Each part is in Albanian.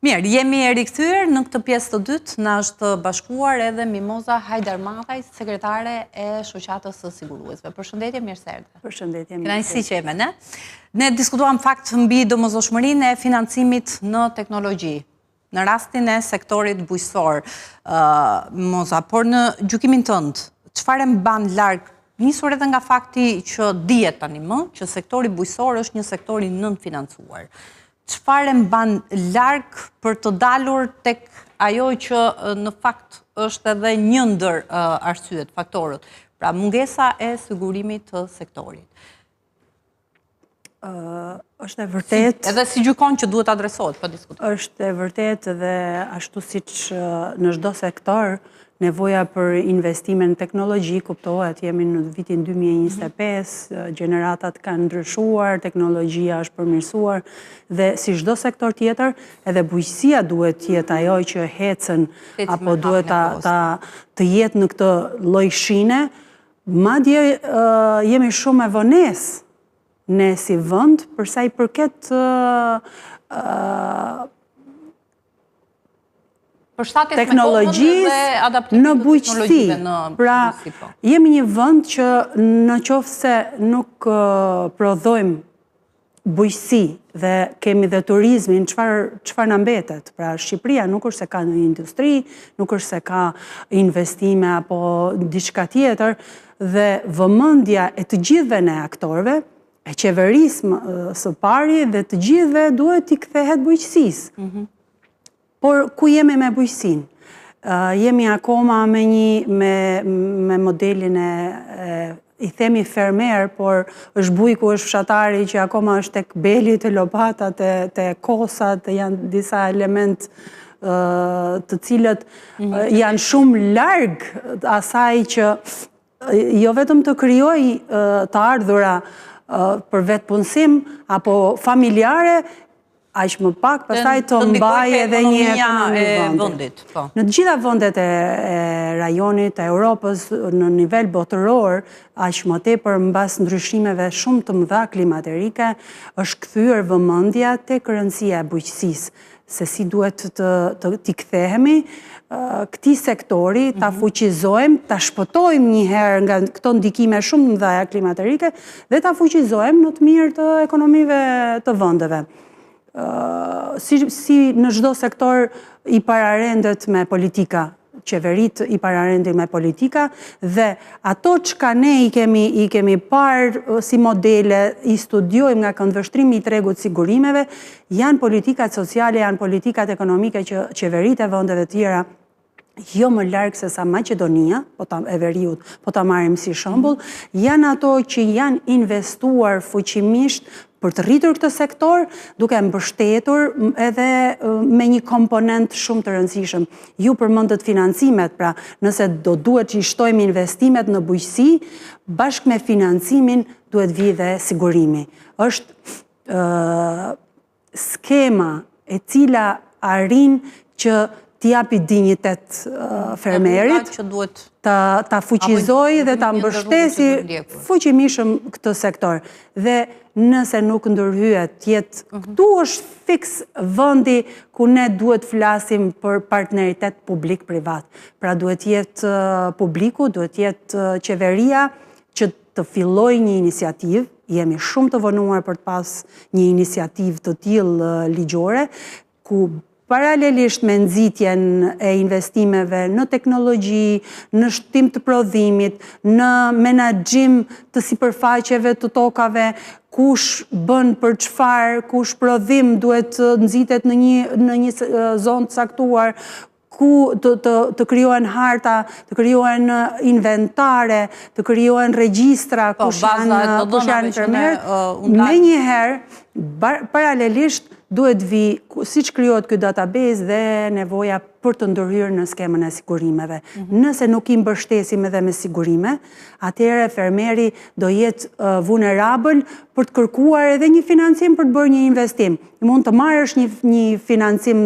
Mirë, jemi rikthyer në këtë pjesë të dytë, na është bashkuar edhe Mimoza Hajdarmataj, sekretare e Shoqatës së Siguruesve. Përshëndetje, mirë se erdhe. Përshëndetje. Kënaqësi që jemi ne. Ne diskutuam fakt mbi domosdoshmërinë e financimit në teknologji, në rastin e sektorit bujqësor, Mimoza, por në gjykimin tënd, çfarë mban larg, nisur edhe nga fakti që dihet tani më që sektori bujqësor është një sektor i nënfinancuar. Çfarë mban larg për të dalur tek ajo që në fakt është edhe një ndër arsyet, faktorët, pra mungesa e sigurimit të sektorit? Është e vërtet... Edhe si gjykon që duhet adresohet, po diskutojmë. Është e vërtet dhe ashtu siç në çdo sektor, nevoja për investime në teknologji kuptohet, jemi në vitin 2025, gjeneratat kanë ndryshuar, teknologjia është përmirësuar dhe si çdo sektor tjetër, edhe bujqësia duhet jetë ajo që hecën apo duhet të jetë në këtë lloj shine. Madje jemi shumë e vonesë ne si vend për sa i përket teknologjisë në bujqësi. Pra, jemi një vend që në qoftë se nuk prodhojmë bujqësi dhe kemi dhe turizmin, çfarë na mbetet? Pra, Shqipëria nuk është se ka një industri, nuk është se ka investime apo diçka tjetër, dhe vëmendja e të gjithëve ne aktorëve, e qeverisë së pari dhe të gjithëve duhet t'i kthehet bujqësisë. Por ku jemi me bujqësinë? Jemi akoma me modelin i themi fermer, por është bujku, është fshatari që akoma është tek beli, të lopatat, të kosat, janë disa element të cilët janë shumë larg asaj që jo vetëm të krijoj të ardhura për vetë punësim apo familjare, aq më pak, pastaj të mbajë edhe një ekonomi e vendit. Në të gjitha vendet e rajonit, e Europës, në nivel botëror, aq më tepër mbas ndryshimeve shumë të mëdha klimaterike, është kthyer vëmendja tek rëndësia e bujqësisë, se si duhet t'i kthehemi këtij sektori, ta fuqizojmë, ta shpëtojmë një herë nga këto ndikime shumë të mëdha klimaterike dhe ta fuqizojmë në të mirë të ekonomive të vendeve. Si në çdo sektor i pararendet me politika, qeverit i pararendin me politika, dhe ato çka ne i kemi parë si modele, i studiojmë nga këndvështrimi i tregut sigurimeve, janë politikat sociale, janë politikat ekonomike që qeverit e vendeve tjera, jo më larg se sa Maqedonia, e Veriut, po ta marrim si shembull, janë ato që janë investuar fuqimisht për të rritur këtë sektor, duke mbështetur edhe me një komponent shumë të rëndësishëm. Ju përmendët financimet, pra nëse do duhet që i shtojmë investimet në bujqësi, bashkë me financimin duhet vi dhe sigurimi. Është skema e cila arrin që t'japi dinjitet fermerit, ta fuqizoj dhe ta mbështesi fuqimisht këtë sektor. Dhe nëse nuk ndërhyet, këtu është fiks vendi ku ne duhet flasim për partneritet publik-privat. Pra duhet jetë publiku, duhet jetë qeveria që të filloj një iniciativë, jemi shumë të vonuar për të pas një iniciativë të tillë ligjore, ku paralelisht me nxitjen e investimeve në teknologji, në shtim të prodhimit, në menaxhim të sipërfaqeve të tokave, kush bën për çfarë, kush prodhim duhet nxitet në një zonë të caktuar, ku të krijohen harta, të krijohen inventare, të krijohen regjistra, kush janë fermerët. Menjëherë, paralelisht, duhet vi, siç krijohet ky database dhe nevoja për të ndërhyrë në skemën e sigurimeve. Nëse nuk i mbështesim edhe me sigurime, atëherë fermeri do jetë vulnerabël për të kërkuar edhe një financim për të bërë një investim. Mund të marrësh një financim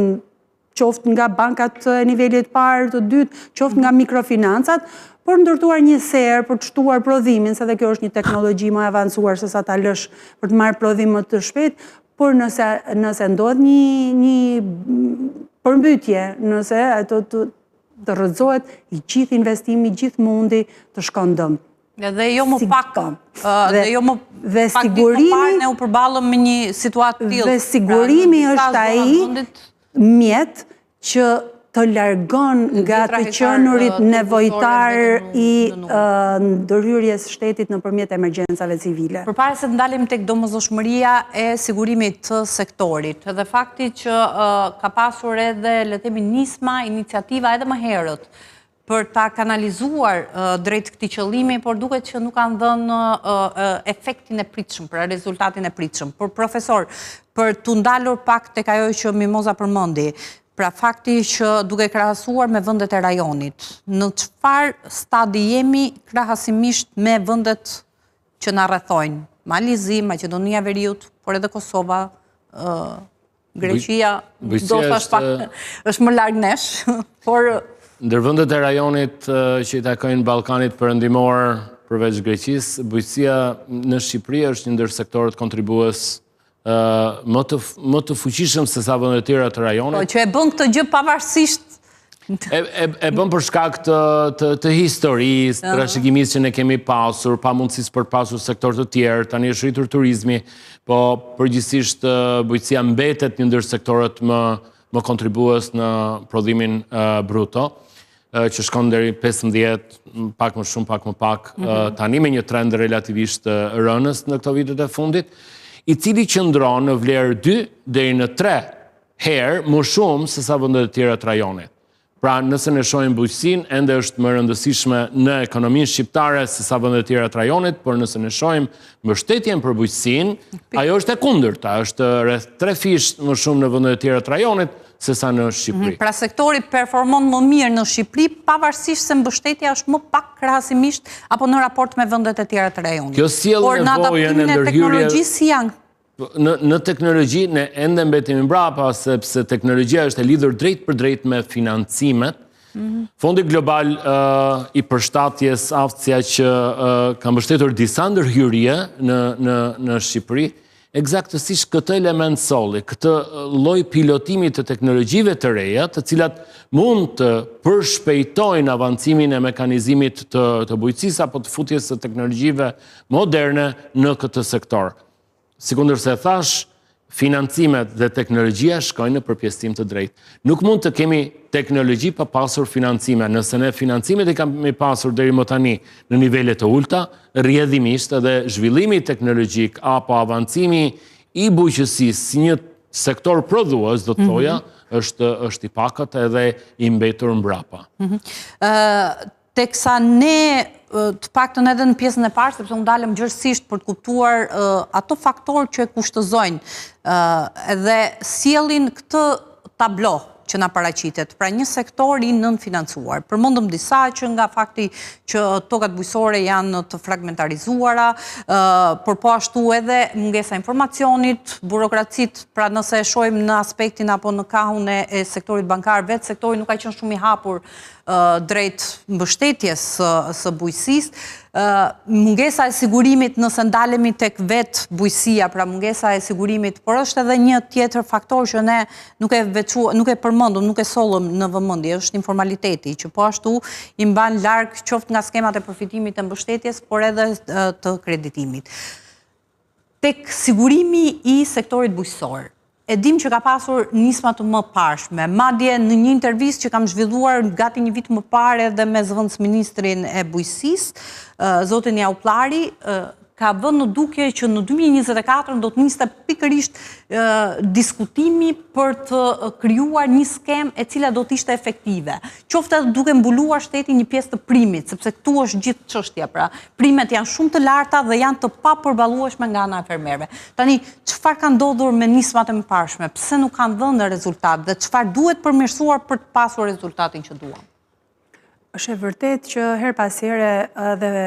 qoftë nga bankat e nivelit parë, të dytë, qoftë nga mikrofinancat, për ndërtuar një serë, për të shtuar prodhimin, se dhe kjo është një teknologji më avancuar se sa ta lësh për të marrë prodhim më të shpejt, por nëse ndodh një përmbytje, nëse ato të rrëzohet i gjithë investimi, i gjithë mundi të shkon dëm. Dhe jo më pak, dhe sigurimi ne u përballëm me një situatë të tillë. Dhe sigurimi është ai mjet që të largon nga të qenurit nevojtar i ndërhyrjes shtetit nëpërmjet emergjencave civile. Përpara se të ndalim tek domosdoshmëria e sigurimit të sektorit, dhe fakti që ka pasur edhe le të themi nisma, iniciativa edhe më herët për ta kanalizuar drejt këtij qëllimi, por duket që nuk kanë dhënë efektin e pritshëm, pra rezultatin e pritshëm. Por profesor, për të ndalur pak tek ajo që Mimoza përmendi, pra fakti që duke krahasuar me vendet e rajonit, në çfarë stadi jemi krahasimisht me vendet që na rrethojnë? Malizi, Maqedonia e Veriut, por edhe Kosova, Greqia, do thash pak është më larg nesh, por ndër vendet e rajonit që i takojnë Ballkanit Perëndimor, përveç Greqisë, bujqësia në Shqipëri është një ndër sektorët kontribues më të fuqishëm se sa vendet e tjera të rajonit. Po që e bën këtë gjë pavarësisht e bën për shkak të historisë, të trashëgimisë që ne kemi pasur, pa mundësisë për të pasur sektor të tjerë, tani është rritur turizmi, po përgjithsisht bujqësia mbetet një ndër sektorët më kontribues në prodhimin bruto, që shkon deri 15, pak më shumë, pak më pak, tani me një trend relativisht rënës në këto vitet e fundit, i cili qëndron në vlerë 2 deri në 3 herë më shumë se sa vendet e tjera të rajonit. Pra, nëse ne shohim bujqësinë, ende është më rëndësishme në ekonominë shqiptare se sa vendet e tjera të rajonit, por nëse ne shohim mbështetjen për bujqësinë, ajo është e kundërta, është rreth 3 fish më shumë në vendet e tjera të rajonit se sa në Shqipëri. Pra sektori performon më mirë në Shqipëri, pavarësisht se mbështetja është më pak krahasimisht apo në raport me vendet e tjera të rajonit. Kjo sjell nevojën e ndërhyrjes. Në teknologji ne ende mbetemi mbrapa, sepse teknologjia është e lidhur drejt për drejt me financimet. Fondi global i përshtatjes aftësia që ka mbështetur disa ndërhyrje në Shqipëri, eksaktësisht këtë element solli, këtë lloj pilotimi të teknologjive të reja, të cilat mund të përshpejtojnë avancimin e mekanizmit të bujqësisë apo të futjes së teknologjive moderne në këtë sektor. Sikundër se thash, financimet dhe teknologjia shkojnë në përpjesësim të drejtë. Nuk mund të kemi teknologji pa pasur financime. Nëse ne financimet i kemi pasur deri më tani në nivele të ulta, rrjedhimisht edhe zhvillimi teknologjik apo avancimi i bujqësisë si një sektor prodhues, do të thoja, është i pakët edhe i mbetur mbrapa. Teksa ne, të paktën edhe në pjesën e parë, sepse unë dalëm gjërësisht për të kuptuar ato faktorë që e kushtëzojnë edhe sjellin këtë tablo që na paraqitet, pra një sektor i nënfinancuar. Përmendëm disa që nga fakti që tokat bujqësore janë të fragmentarizuara, por po ashtu edhe mungesa informacionit, burokracit, pra nëse e shohim në aspektin apo në kahun e sektorit bankar, vetë sektori nuk ka qenë shumë i hapur drejt mbështetjes së bujqësisë, mungesa e sigurimit nëse ndalemi tek vetë bujqësia, pra mungesa e sigurimit, por është edhe një tjetër faktor që ne nuk e përmendëm, nuk e sollëm në vëmendje, është informaliteti, që po ashtu i mban larg qoftë nga skemat e përfitimit të mbështetjes, por edhe të kreditimit. Tek sigurimi i sektorit bujqësor, e dim që ka pasur nisma të më parshme. Madje në një intervistë që kam zhvilluar gati një vit më parë edhe me zëvendësministrin e bujqësisë, zotin Jaullari, ka vënë në duke që në 2024 do të niste pikërisht diskutimi për të krijuar një skemë e cila do të ishte efektive. Qoftë edhe duke mbuluar shteti një pjesë të primit, sepse këtu është gjithë çështja, pra primet janë shumë të larta dhe janë të papërballueshme nga ana e fermerëve. Tani, çfarë ka ndodhur me nismat e mëparshme? Pse nuk kanë dhënë rezultat dhe çfarë duhet përmirësuar për të pasur rezultatin që duam? Është e vërtet që her pas here edhe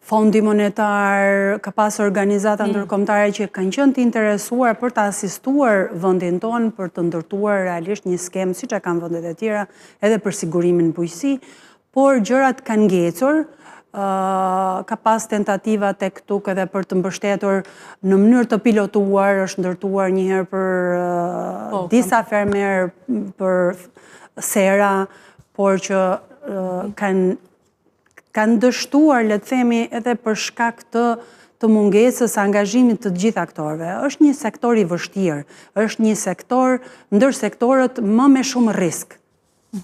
Fondi Monetar, ka pas organizata ndërkombëtare që kanë qenë të interesuar për të asistuar vendin tonë për të ndërtuar realisht një skemë siç e kanë vendet e tjera edhe për sigurimin bujqësi, por gjërat kanë ngecur ka pas tentativa tek tuk edhe për të mbështetur në mënyrë të pilotuar, është ndërtuar njëherë për disa fermer për sera, por që kanë dështuar, le të themi, edhe për shkak të mungesës angazhimit të gjitha aktorëve. Është një sektor i vështirë, është një sektor ndër sektorët më me shumë risk,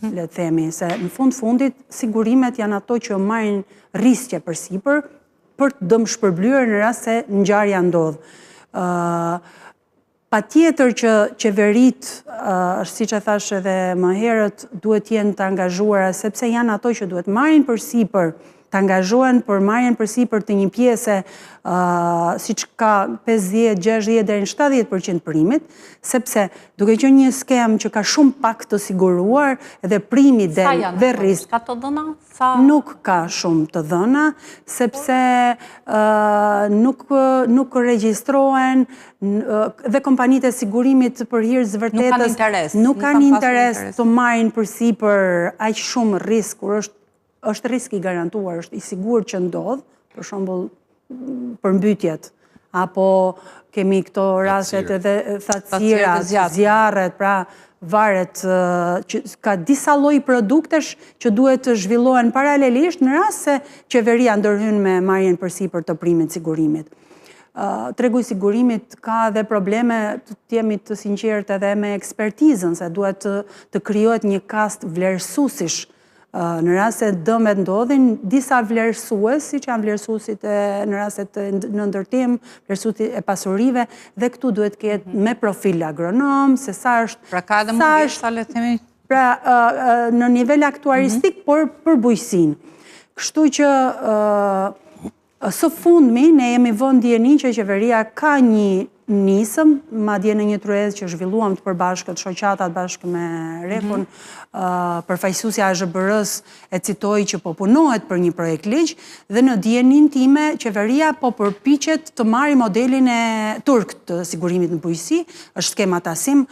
le të themi, se në fundit sigurimet janë ato që marrin riskje përsipër për të dëmë shpërblyer në rast se ngjarja ndodh. Patjetër që qeverit, siç e thash edhe më herët, duhet jenë të angazhuara sepse janë ato që duhet marrin përsipër, të angazhohen për marrjen përsipër të një pjese siç ka 50, 60 deri në 70% primit, sepse duke qenë një skem që ka shumë pak të siguruar edhe primi dhe risk. Ka të dhëna? Nuk ka shumë të dhëna, sepse nuk regjistrohen dhe kompanitë e sigurimit për hir të vërtetës nuk kanë interes të marrin përsipër aq shumë risk kur është risk i garantuar, është i sigurt që ndodh, për shembull përmbytjet, apo kemi këto rastet edhe thatësirat, zjarret, pra varet, ka disa lloj produktesh që duhet të zhvillohen paralelisht në rast se qeveria ndërhyn me marrjen përsipër të primit sigurimit. Tregu i sigurimit ka edhe probleme, të jemi të sinqertë edhe me ekspertizën, se duhet të krijohet një kast vlerësuesish. Në rast se dëmet ndodhin, disa vlerësues, siç janë vlerësuesit në rastet në ndërtim, vlerësuesit e pasurive, dhe këtu duhet ketë me profil agronom, se sa është... Pra ka edhe mundësi, le të themi? Pra në nivel aktuaristik, por për bujqësinë. Kështu që së fundmi, ne jemi vënë dieni që qeveria ka një nisëm, madje në një tryezë që zhvilluam të përbashkët, shoqatat bashkë me Rekun, përfaqësuesja e AZBR-s e citoi që po punohet për një projekt ligj, dhe në dijenin time qeveria po përpiqet të marrë modelin e turk të sigurimit në bujqësi, është skema Tasim.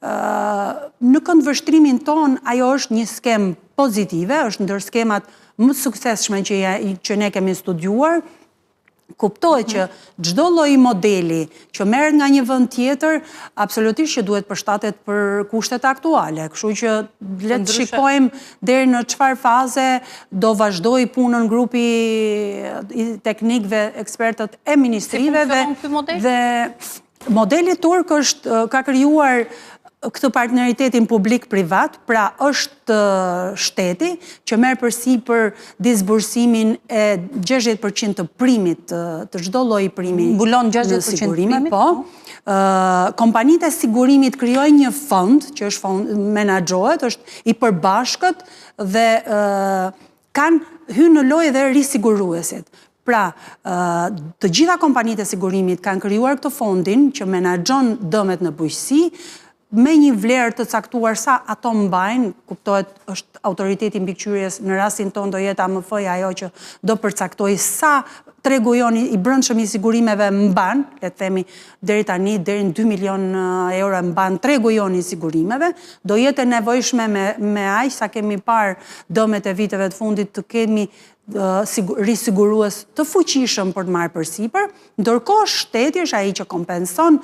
Në këndvështrimin ton, ajo është një skem pozitive, është ndër skemat më suksesshme që ne kemi studiuar. Kuptohet që çdo lloj modeli që merret nga një vend tjetër, absolutisht që duhet përshtatet për kushtet aktuale. Kështu që le të shikojmë deri në çfarë faze do vazhdoj punën grupi i teknikëve, ekspertët e ministrive dhe modeli turk ka krijuar këtë partneritetin publik-privat, pra është shteti që merr përsipër disbursimin e 60% të primit, të çdo lloji primi. Mbulon 60% primit? Po. Kompanitë e sigurimit krijojnë një fond, që është fond menaxhohet, është i përbashkët dhe kanë hyrë në lojë dhe risiguruesit. Pra, të gjitha kompanitë e sigurimit kanë krijuar këtë fondin që menaxhon dëmet në bujqësi, me një vlerë të caktuar sa ato mbajnë, kuptohet është autoriteti mbikëqyrjes, në rastin ton do jetë AMF-ja ajo që do përcaktoj sa tregu joni i brendshëm i sigurimeve mban, le të themi deri tani deri në 2 milion euro mban tregu joni i sigurimeve, do jetë e nevojshme me aq sa kemi parë dëmet e viteve të fundit të kemi risigurues të fuqishëm për të marrë përsipër, ndërkohë shteti është ai që kompenson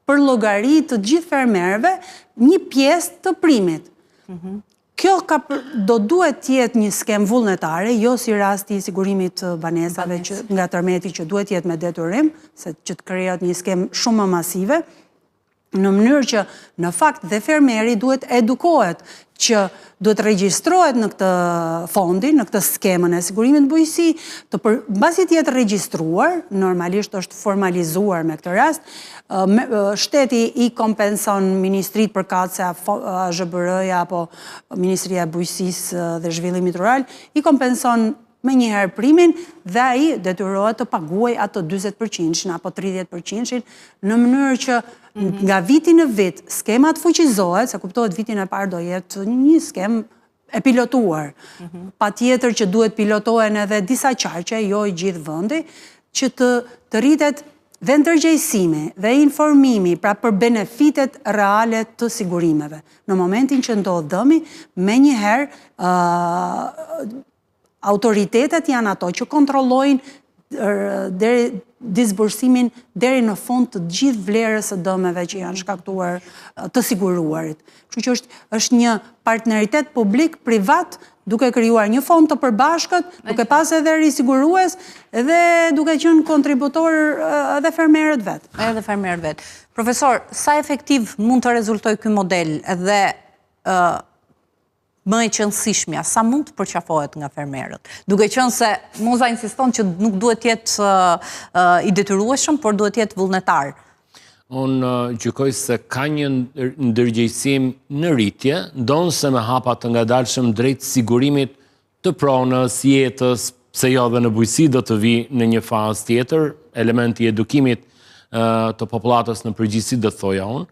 për llogari të gjithë fermerëve një pjesë të primit. Kjo do duhet të jetë një skem vullnetare, jo si rasti i sigurimit të banesave nga tërmeti që duhet jetë me detyrim, se që të krijohet një skem shumë më masive, në mënyrë që në fakt dhe fermeri duhet edukohet që duhet regjistrohet në këtë fondin, në këtë skemën e sigurimit në bujqësi, mbasi të jetë regjistruar, normalisht është formalizuar me këtë rast, shteti i kompenson ministrit përkatëse AZBR-ja apo Ministria e Bujqësisë dhe Zhvillimit Rural, i kompenson me njëherë primin dhe ai detyrohet të paguaj ato 40% apo 30% në mënyrë që nga viti në vit skemat fuqizohet, se kuptohet vitin e parë do jetë një skem e pilotuar. Patjetër që duhet pilotohen edhe disa qarqe, jo i gjithë vendi, që të rritet dhe ndërgjegjësimi dhe informimi pra për benefitet reale të sigurimeve. Në momentin që ndodh dëmi, menjëherë autoritetet janë ato që kontrollojnë disbursimin deri në fund të gjithë vlerës së dëmeve që janë shkaktuar të siguruarit. Kështu që është një partneritet publik-privat duke krijuar një fond të përbashkët, duke pas edhe risigurues dhe duke qenë kontributor edhe fermerët vetë. Edhe fermerët vetë. Profesor, sa efektiv mund të rezultoj ky model edhe më e qëndësishmja, sa mund të përqafohet nga fermerët? Duke qënë se Moza insiston që nuk duhet jetë i detyrueshëm, por duhet jetë vullnetar. Unë gjykoj se ka një ndërgjegjësim në rritje, ndonë se me hapa të ngadalshëm drejt sigurimit të pronës, jetës, pse jo dhe në bujqësi do të vi në një fazë tjetër, elementi i edukimit të popullatës në përgjithësi do të thoja unë,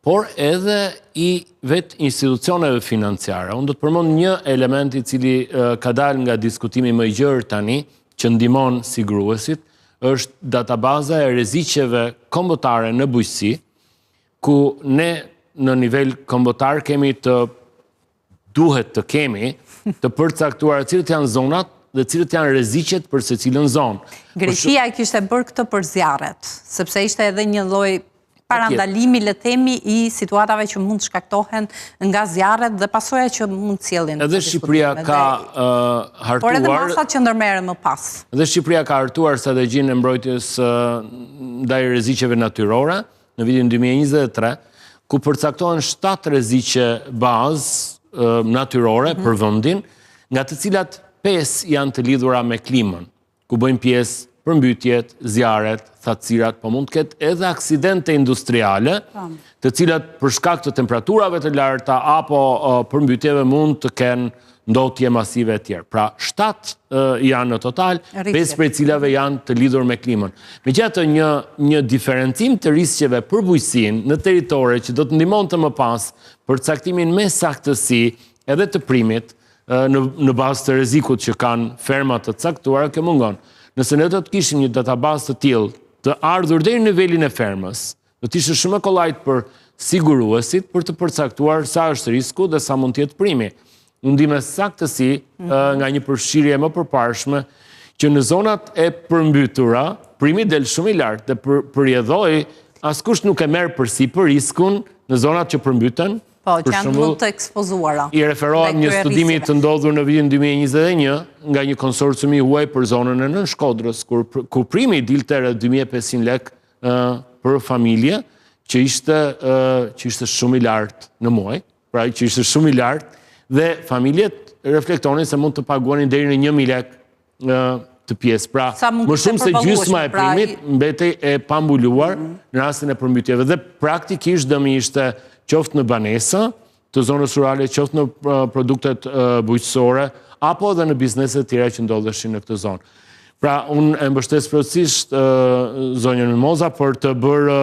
por edhe i vetë institucioneve financiare. Unë do të përmend një element i cili ka dalë nga diskutimi më i gjerë tani, që ndihmon siguruesit, është databaza e rreziqeve kombëtare në bujqësi, ku ne në nivel kombëtar kemi duhet të kemi të përcaktuara cilët janë zonat dhe cilët janë rreziqet për secilën zonë. Greqia e kishte bërë këtë për zjarret, sepse ishte edhe një lloj parandalimi, le themi, i situatave që mund të shkaktohen nga zjarret dhe pasoja që mund të sjellin. Edhe Shqipëria ka hartuar... Por edhe masat që ndërmerren më pas. Edhe Shqipëria ka hartuar strategjinë e mbrojtjes ndaj rreziqeve natyrore në vitin 2023, ku përcaktohen 7 rreziqe bazë natyrore për vendin, nga të cilat 5 janë të lidhura me klimën, ku bëjnë pjesë përmbytjet, zjarret, thatësirat, po mund të ketë edhe aksidente industriale, të cilat për shkak të temperaturave të larta apo përmbytjeve mund të kenë ndotje masive e tjerë. Pra, 7 janë në total, 5 prej cilave janë të lidhur me klimën. Megjithatë, një diferencim të rrezikeve për bujqësinë në territore që do të ndihmonte më pas për caktimin me saktësi edhe të primit në bazë të rrezikut që kanë fermat të caktuara, kjo mungon. Nëse ne do të kishim një databazë të tillë të ardhur deri në nivelin e fermës, do të ishte shumë e kollajt për siguruesit për të përcaktuar sa është risku dhe sa mund të jetë primi. Unë di me saktësi nga një përfshirje më përparshme që në zonat e përmbytura, primi del shumë i lartë dhe përjedhoi askush nuk e merr përsipër riskun në zonat që përmbyten. Po, që janë më të ekspozuara. I referohem një studimi të ndodhur në vitin 2021 nga një konsorcium i huaj për zonën e Nën Shkodrës, ku primi dilte rreth 2500 lekë për familje, që ishte shumë i lartë në muaj, pra që ishte shumë i lartë, dhe familjet reflektonin se mund të paguanin deri në 1000 lekë të pjesë. Pra, më shumë se gjysma e primit mbetej e pambuluar në rastin e përmbytjeve. Dhe praktikisht dëmi ishte qoftë në banesa të zonës rurale, qoftë në produktet bujqësore, apo edhe në bizneset tjera që ndodheshin në këtë zonë. Pra, unë e mbështes plotësisht zonjën Mimoza për të bërë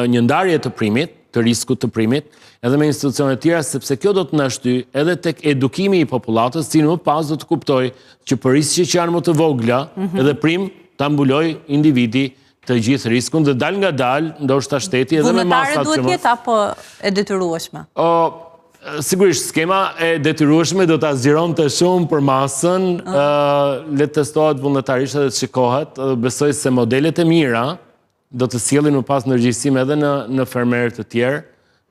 një ndarje të primit, të riskut të primit, edhe me institucionet tjera, sepse kjo do të na shty edhe tek edukimi i popullatës, si në më pas do të kuptoj që për rreziqe që janë më të vogla, edhe prim ta mbuloj individi të gjithë riskun dhe dal nga dal, ndoshta shteti edhe me masat që vullnetare duhet jetë apo e detyrueshme? Sigurisht, skema e detyrueshme do ta zgjeronte shumë për masën, le të testohet vullnetarisht dhe të shikohet, besoj se modelet e mira do të sjellin më pas ndërgjegjësim edhe në fermerë të tjerë,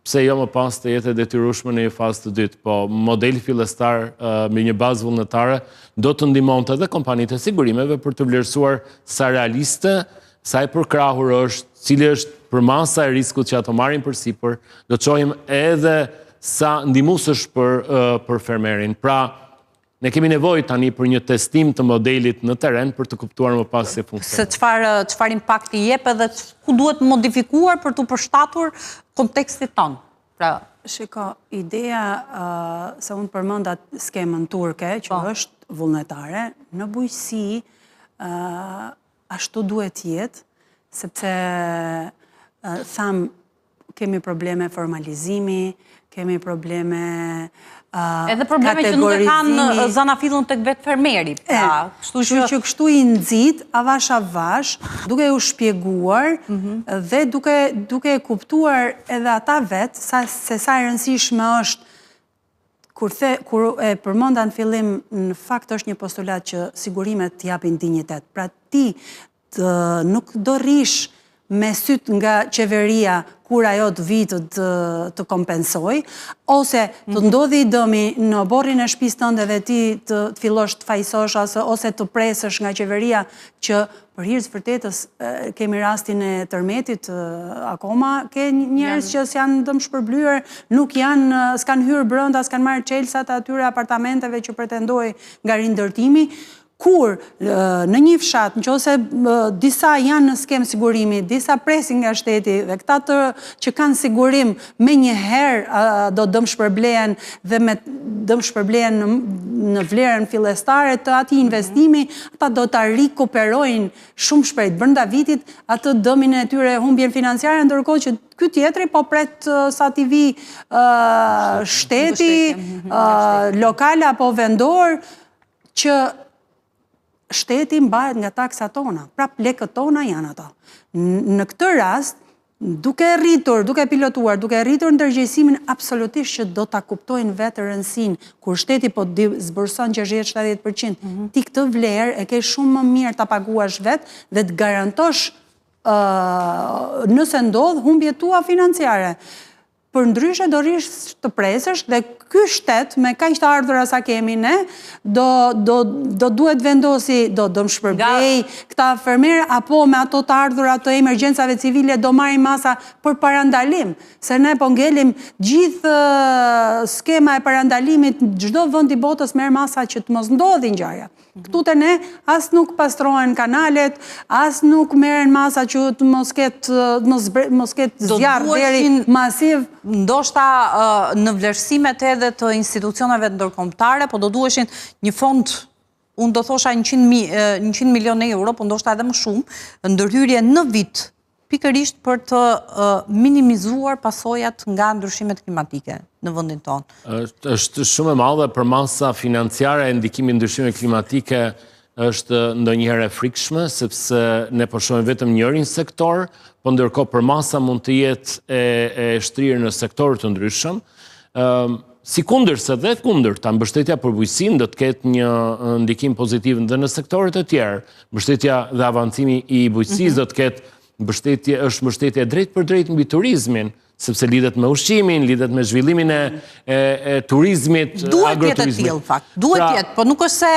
pse jo më pas të jetë e detyrueshme në një fazë të dytë. Po modeli fillestar me një bazë vullnetare do të ndihmonte edhe kompanitë e sigurimeve për të vlerësuar sa realiste, sa e përkrahur është, cili është përmasa e riskut që ato marrin përsipër, do të shohim edhe sa ndihmues është për fermerin. Pra, ne kemi nevojë tani për një testim të modelit në terren për të kuptuar më pas se funksionon. Se çfarë impakti jep edhe ku duhet modifikuar për të përshtatur kontekstit tonë. Pra, shiko, ideja se unë përmenda skemën turke, që është vullnetare, në bujqësi ashtu duhet jetë, sepse kemi probleme formalizimi, kemi probleme edhe probleme që nuk e kanë zanafillun tek vetë fermeri. Kështu që kështu i nxit avash, duke u shpjeguar dhe duke kuptuar edhe ata vetë se sa e rëndësishme është kur e përmenda në fillim, në fakt është një postulat që sigurimet t'japin dinjitet. Pra ti nuk do rish me syt nga qeveria kur ajo të vitë të kompensoj, ose të ndodhi i dëmi në borrin e shtëpisë tënde dhe ti të fillosh të fajsosh ose të presësh nga qeveria që për hir të vërtetës kemi rastin e tërmetit, akoma ke njerëz që s'janë dëmshpërblyer, nuk janë, s'kan hyrë brenda, s'kan marrë çelsat e atyre apartamenteve që pretendoi nga rindërtimi. Kur në një fshat, nëse disa janë në skemë sigurimi, disa presin nga shteti dhe këta që kanë sigurim me një herë do dëmshpërblehen dhe me dëmshpërblehen në vlerën fillestare të atij investimi, ata do ta rikuperojnë shumë shpejt brenda vitit atë dëmin e tyre, humbjen financiare, ndërkohë që ky tjetri po pret sa t'i vi shteti, lokal apo vendor, që shteti mbahet nga taksat tona, pra lekët tona janë ato. Në këtë rast, duke pilotuar, duke rritur ndërgjegjësimin, absolutisht që do ta kuptojnë vetë rëndësinë, kur shteti po zbërson 60-70%, ti këtë vlerë e ke shumë më mirë ta paguash vetë dhe të garantosh nëse ndodh humbjet tua financiare. Për ndryshe do rish të presësh dhe ky shtet me kaq të ardhura sa kemi ne do duhet vendosi, do dëmshpërblej këta fermerë apo me ato të ardhura të emergjencave civile do marrin masa për parandalim, se ne po ngelim gjithë skema e parandalimit, çdo vend i botës merr masa që të mos ndodhi ngjarja. Këtu te ne as nuk pastrohen kanalet, as nuk merren masa që të mos ketë zjarr deri masiv. Ndoshta në vlerësimet edhe të institucioneve ndërkombëtare, po do duheshin një fond, unë do thosha 100 milion euro, po ndoshta edhe më shumë, ndërhyrje në vit, pikërisht për të minimizuar pasojat nga ndryshimet klimatike në vendin tonë. Është shumë e madhe për masa financiare e ndikimit ndryshimeve klimatike është ndonjëherë e frikshme, sepse ne po shohim vetëm njërin sektor, po ndërkohë për masa mund të jetë e shtrirë në sektorë të ndryshëm. Si kundërse dhe kundërta, mbështetja për bujqësinë do të ketë një ndikim pozitiv edhe në sektorët e tjerë. Mbështetja dhe avancimi i bujqësisë do të ketë është mbështetje drejt për drejt mbi turizmin, sepse lidhet me ushqimin, lidhet me zhvillimin e turizmit, duhet jetë e tillë fakt. Duhet jetë, po nuk është se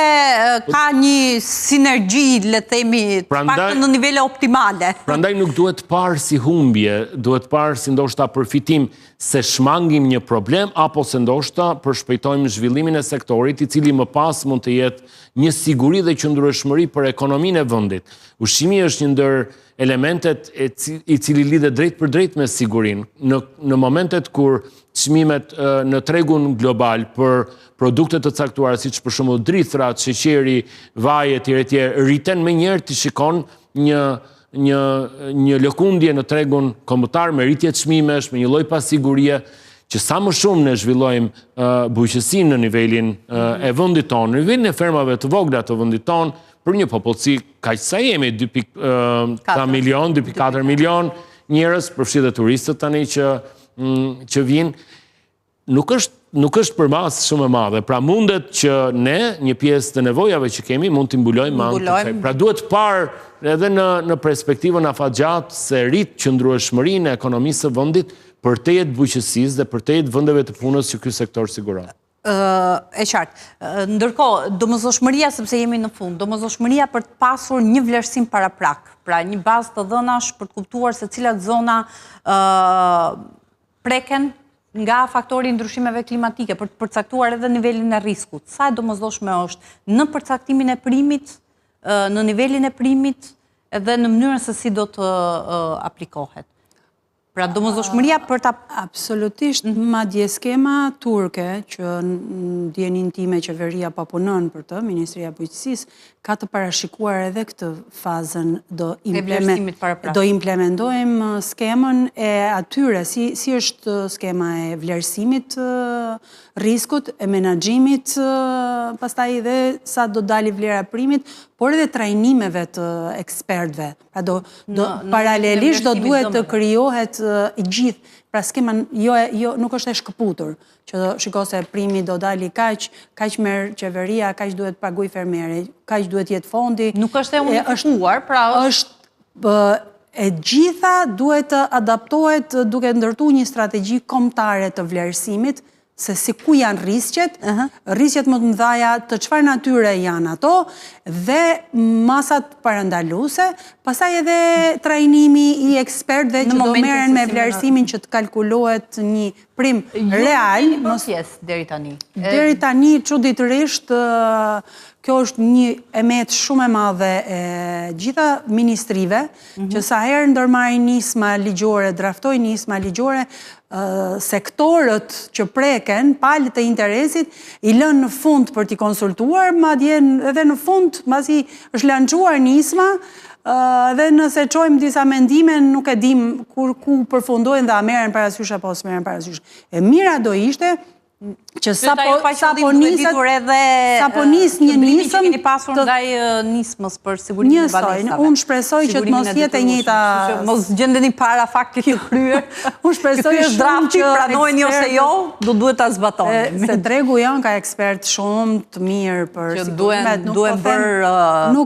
ka një sinergji, le të themi, paktën në nivele optimale. Prandaj nuk duhet parë si humbje, duhet parë si ndoshta përfitim se shmangim një problem apo se ndoshta përshpejtojmë zhvillimin e sektorit i cili më pas mund të jetë një siguri dhe qëndrueshmëri për ekonominë e vendit. Ushqimi është një ndër elementet i cili lidhet drejt për drejt me sigurinë. Në momentet kur çmimet në tregun global për produkte të caktuara, siç për shembull drithrat, sheqeri, vaji etj, rriten menjëherë ti shikon një lëkundje në tregun kombëtar me rritje çmimesh, me një lloj pasigurie, që sa më shumë ne zhvillojmë bujqësinë në nivelin e vendit tonë, në nivelin e fermave të vogla të vendit tonë, për një popullsi kaq sa jemi, 2.4 milion njerëz, përfshi dhe turistët tani që vinë, nuk është për masë shumë e madhe. Pra mundet që ne, një pjesë të nevojave që kemi, mund t'i mbulojmë anë të kësaj. Pra duhet parë edhe në perspektivën afatgjatë se rrit qëndrueshmërinë e ekonomisë së vendit për te jetë bujqësisë dhe për te jetë vendeve të punës që ky sektor siguron. E qartë. Ndërkohë, domosdoshmëria, sepse jemi në fund, domosdoshmëria për të pasur një vlerësim paraprak, pra një bazë të dhënash për të kuptuar se cilat zona preken nga faktori ndryshimeve klimatike, për të përcaktuar edhe nivelin e riskut. Sa e domosdoshme është në përcaktimin e primit, në nivelin e primit, edhe në mënyrën se si do të aplikohet. Pra domosdoshmëria për ta... Absolutisht, madje skema turke, që në dijenin time qeveria pa punon për të, Ministria e Bujqësisë, ka të parashikuar edhe këtë fazën, do implementojmë skemën e atyre, si është skema e vlerësimit riskut, e menaxhimit, pastaj dhe sa do dali vlera primit, por edhe trajnimeve të ekspertve. Pra paralelisht do duhet të krijohet i gjithë. Pra skema nuk është e shkëputur, që shiko se primi do dali kaq merr qeveria, kaq duhet paguaj fermeri, kaq duhet jetë fondi. Nuk është e unifikuar, pra është e gjitha duhet të adaptohet duke ndërtu një strategji kombëtare të vlerësimit, se si ku janë risqet më të mëdhaja, të çfarë natyre janë ato, dhe masat parandaluse, pastaj edhe trajnimi i ekspertëve që do merren me vlerësimin që të kalkulohet një prim real. Deri tani. Deri tani, çuditërisht, kjo është një emet shumë e madhe e gjitha ministrive, që sa herë ndërmarrin nisma ligjore, draftojnë nisma ligjore, sektorët që preken, palët e interesit, i lënë në fund për t'i konsultuar, madje edhe në fund, mbasi është lançuar nisma, dhe nëse çojmë disa mendime, nuk e dim ku përfundojnë dhe a merren parasysh apo s'merren parasysh. E mira do ishte që sapo nis një nisëm që keni pasur ndaj nismës për sigurimin e banesave. Unë shpresoj që të mos jetë e njëjta, mos gjendeni para faktit të kryer. Unë shpresoj shumë që pranojeni ose jo, duhet ta zbatoni. Se tregu janë ka ekspert shumë të mirë për sigurimet, duhen bërë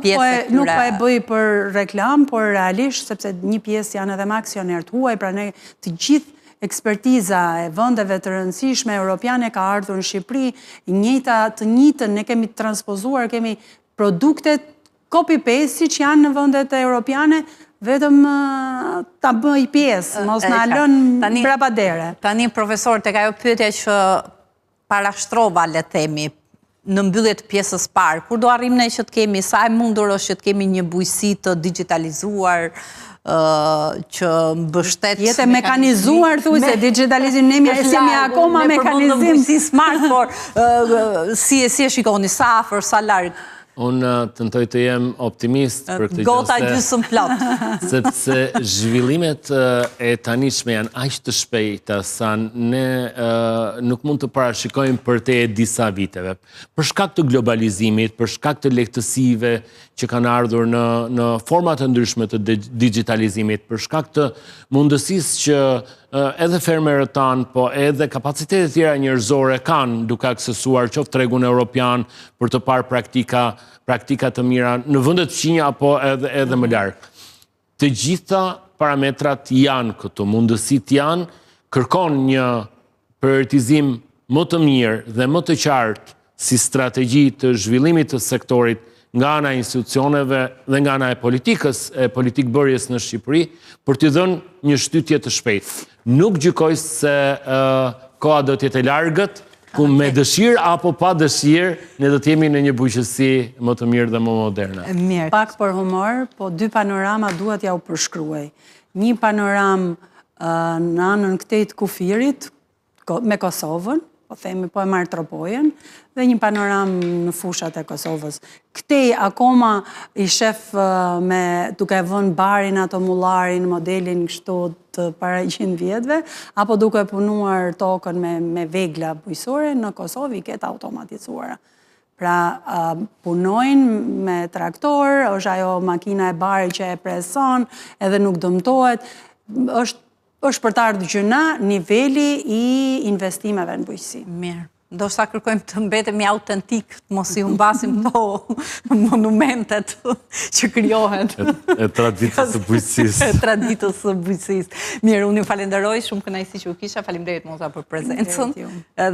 pjesë e nuk po e bëj për reklam, por realisht sepse një pjesë janë edhe me aksioner të huaj, pra ne të gjithë ekspertiza e vendeve të rëndësishme europiane ka ardhur në Shqipëri, të njëjtën ne kemi transpozuar, kemi produktet copy-paste që janë në vendet europiane, vetëm ta bëj pjesë, mos na lënë brabadere. Tani, profesor, tek ajo pyetja që parashtrova, le themi, në mbyllje të pjesës parë, kur do arrim ne që të kemi, sa e mundur është që të kemi një bujësi të digitalizuar, që mbështet jetë mekanizuar, thuaj se digitalizim ne jemi akoma mekanizim si smart, por si e shikoni, sa afër, sa larg? Unë tentoj të jem optimist për këtë gjë. Gota gjysmë plot. Sepse zhvillimet e tanishme janë aq të shpejta sa ne nuk mund të parashikojmë për te disa viteve. Për shkak të globalizimit, për shkak të lehtësive që kanë ardhur në format të ndryshme të digitalizimit, për shkak të mundësisë që edhe fermerët tanë, po edhe kapacitetet tjera njerëzore kanë duke aksesuar qoftë tregun europian për të parë praktika të mira në vendet fqinja apo edhe më larg. Të gjitha parametrat janë këtu, mundësit janë, kërkon një prioritizim më të mirë dhe më të qartë si strategji të zhvillimit të sektorit nga ana institucioneve dhe nga ana e politikës, e politikbërjes në Shqipëri, për t'i dhënë një shtytje të shpejtë. Nuk gjykoj se koha do t'jetë e largët, ku me dëshirë apo pa dëshirë, ne do t'jemi në një bujqësi më të mirë dhe më moderne. Pak për humor, po dy panorama duhet ja u përshkruaj. Një panoram në anën këtej të kufirit, me Kosovën, po themi po e marrë Tropojen, dhe një panoram në fushat e Kosovës. Këtej akoma i shef duke vënë barin ato mullarin, modelin kështu të para 100 vjetëve, apo duke punuar tokën me vegla bujësore, në Kosovë i ketë automatizuara. Pra punojnë me traktor, është ajo makina e barit që e preson, edhe nuk dëmtohet, është për të ardhur gjëna niveli i investimeve në bujqësi. Mirë. Do sa kërkojmë të mbetemi autentik, mos i humbasim to monumentet që krijohen. E traditës së bujqësisë. E traditës së bujqësisë. Mirë, unë ju falenderoj, shumë kënaqësi që u kisha. Faleminderit Moza për prezencën.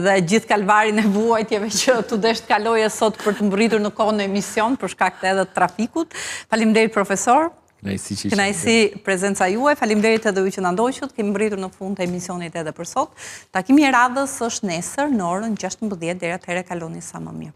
Dhe gjithë kalvarin e vuajtjeve që tu desh të kaloje sot për të mbërritur në kohën e emision për shkak të edhe të trafikut. Faleminderit profesor. Kënaqësi prezenca juaj, faleminderit edhe ju që na ndoqët, kemi mbërritur në fund të emisionit edhe për sot. Takimi i radhës është nesër në orën 16:00, deri atëherë kaloni sa më mirë.